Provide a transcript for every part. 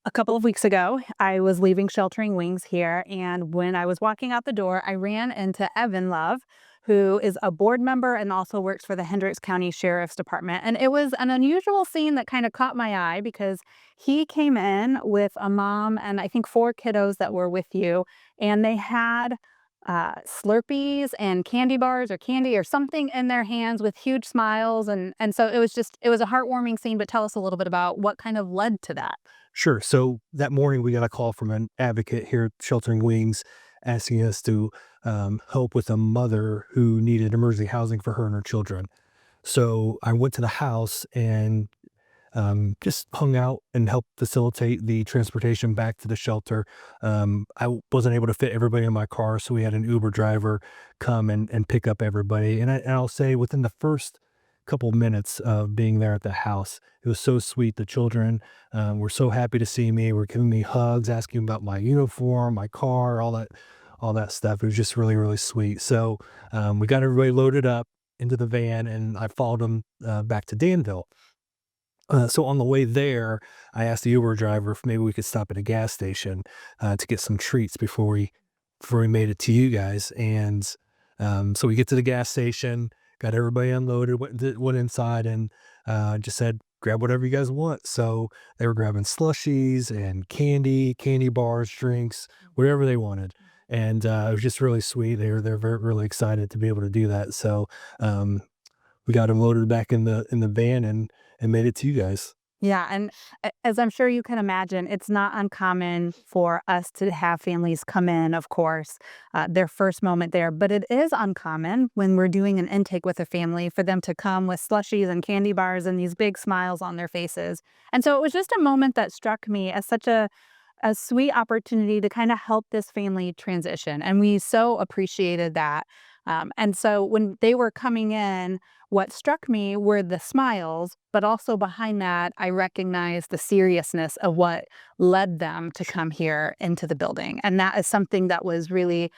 A couple of weeks ago, I was leaving Sheltering Wings here, and when I was walking out the door, I ran into Evan Love, who is a board member and also works for the Hendricks County Sheriff's Department. And it was an unusual scene that kind of caught my eye because he came in with a mom and I think four kiddos that were with you, and they had Slurpees and candy bars or candy or something in their hands with huge smiles. And so it was a heartwarming scene. But tell us a little bit about what kind of led to that. Sure. So that morning, we got a call from an advocate here at Sheltering Wings asking us to help with a mother who needed emergency housing for her and her children. So I went to the house and just hung out and helped facilitate the transportation back to the shelter. Wasn't able to fit everybody in my car, so we had an Uber driver come and pick up everybody. And I'll say within the first couple minutes of being there at the house, it was so sweet. The children were so happy to see me. Were giving me hugs, asking about my uniform, my car, all that stuff. It was just really, really sweet. So we got everybody loaded up into the van, and I followed them back to Danville. So on the way there, I asked the Uber driver if maybe we could stop at a gas station to get some treats before we made it to you guys. And so we get to the gas station, got everybody unloaded, went inside, and just said, "Grab whatever you guys want." So they were grabbing slushies and candy bars, drinks, whatever they wanted. And it was just really sweet. They're very, really excited to be able to do that. So um, we got them loaded back in the van and made it to you guys. Yeah, and as I'm sure you can imagine, it's not uncommon for us to have families come in, of course, their first moment there. But it is uncommon when we're doing an intake with a family for them to come with slushies and candy bars and these big smiles on their faces. And so it was just a moment that struck me as such a sweet opportunity to kind of help this family transition. And we so appreciated that. And so when they were coming in, what struck me were the smiles, but also behind that, I recognized the seriousness of what led them to come here into the building. And that is something that was really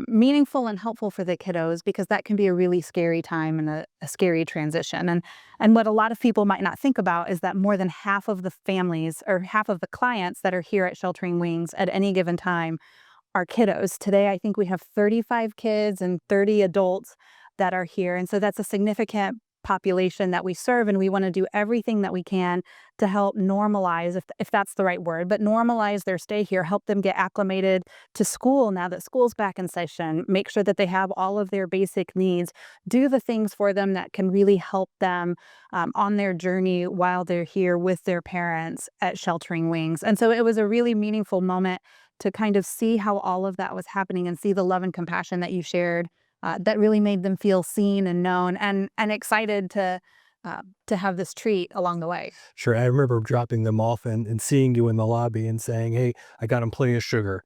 meaningful and helpful for the kiddos because that can be a really scary time and a scary transition. And what a lot of people might not think about is that more than half of the families or half of the clients that are here at Sheltering Wings at any given time are kiddos. Today, I think we have 35 kids and 30 adults that are here. And so that's a significant population that we serve. And we want to do everything that we can to help normalize, if that's the right word, but normalize their stay here, help them get acclimated to school now that school's back in session, make sure that they have all of their basic needs, do the things for them that can really help them on their journey while they're here with their parents at Sheltering Wings. And so it was a really meaningful moment to kind of see how all of that was happening and see the love and compassion that you shared that really made them feel seen and known and excited to have this treat along the way. Sure, I remember dropping them off and seeing you in the lobby and saying, "Hey, I got them plenty of sugar."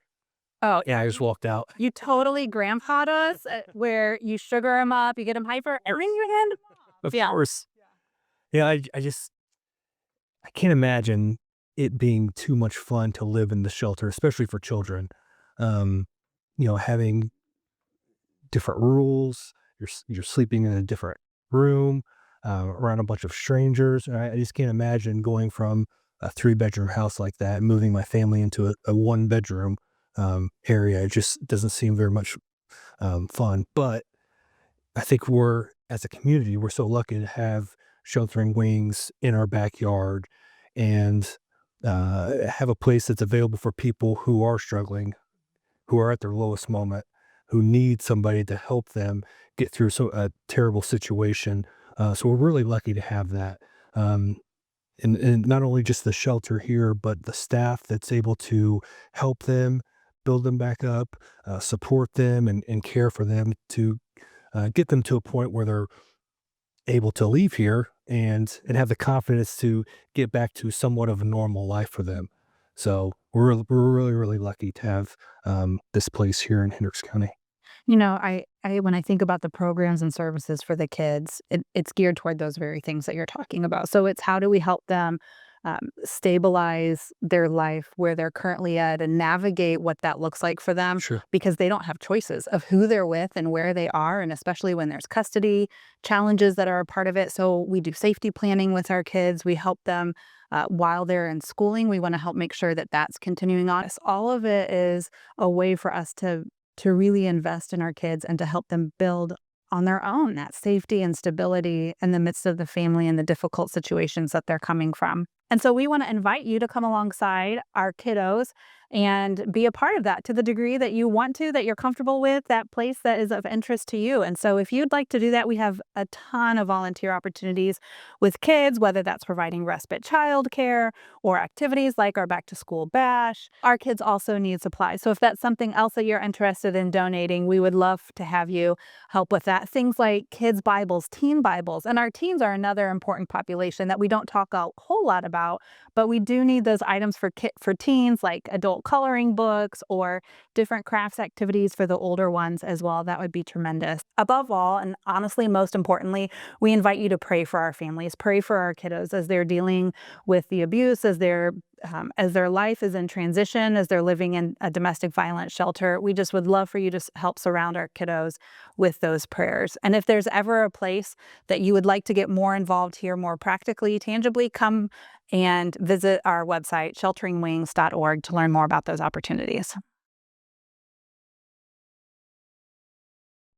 Oh, Yeah, I just walked out. you totally grandpa'd us where you sugar them up, you get them hyper, and then you hand them off. Of Yeah. course. Yeah, I can't imagine it being too much fun to live in the shelter, especially for children. Um, having different rules, you're sleeping in a different room, around a bunch of strangers. I just can't imagine going from a three-bedroom house like that and moving my family into a one-bedroom, area. It just doesn't seem very much, fun, but I think as a community, we're so lucky to have Sheltering Wings in our backyard and, have a place that's available for people who are struggling, who are at their lowest moment, who need somebody to help them get through a terrible situation. So we're really lucky to have that. Um, and not only just the shelter here, but the staff that's able to help them, build them back up, support them, and care for them to get them to a point where they're able to leave here and have the confidence to get back to somewhat of a normal life for them. So we're really, really lucky to have this place here in Hendricks County. I when I think about the programs and services for the kids, it's geared toward those very things that you're talking about. So it's how do we help them stabilize their life where they're currently at and navigate what that looks like for them, Sure. because they don't have choices of who they're with and where they are, and especially when there's custody challenges that are a part of it. So we do safety planning with our kids. We help them while they're in schooling. We want to help make sure that that's continuing on. All of it is a way for us to really invest in our kids and to help them build on their own that safety and stability in the midst of the family and the difficult situations that they're coming from. And so we want to invite you to come alongside our kiddos and be a part of that to the degree that you want to, that you're comfortable with, that place that is of interest to you. And so if you'd like to do that, we have a ton of volunteer opportunities with kids, whether that's providing respite childcare or activities like our back to school bash. Our kids also need supplies. So if that's something else that you're interested in donating, we would love to have you help with that. Things like kids' Bibles, teen Bibles. And our teens are another important population that we don't talk a whole lot about, but we do need those items for teens, like adult coloring books or different crafts activities for the older ones as well. That would be tremendous. Above all, and honestly, most importantly, we invite you to pray for our families, pray for our kiddos as they're dealing with the abuse, as their life is in transition, as they're living in a domestic violence shelter. We just would love for you to help surround our kiddos with those prayers. And if there's ever a place that you would like to get more involved here, more practically, tangibly, come and visit our website, shelteringwings.org, to learn more about those opportunities.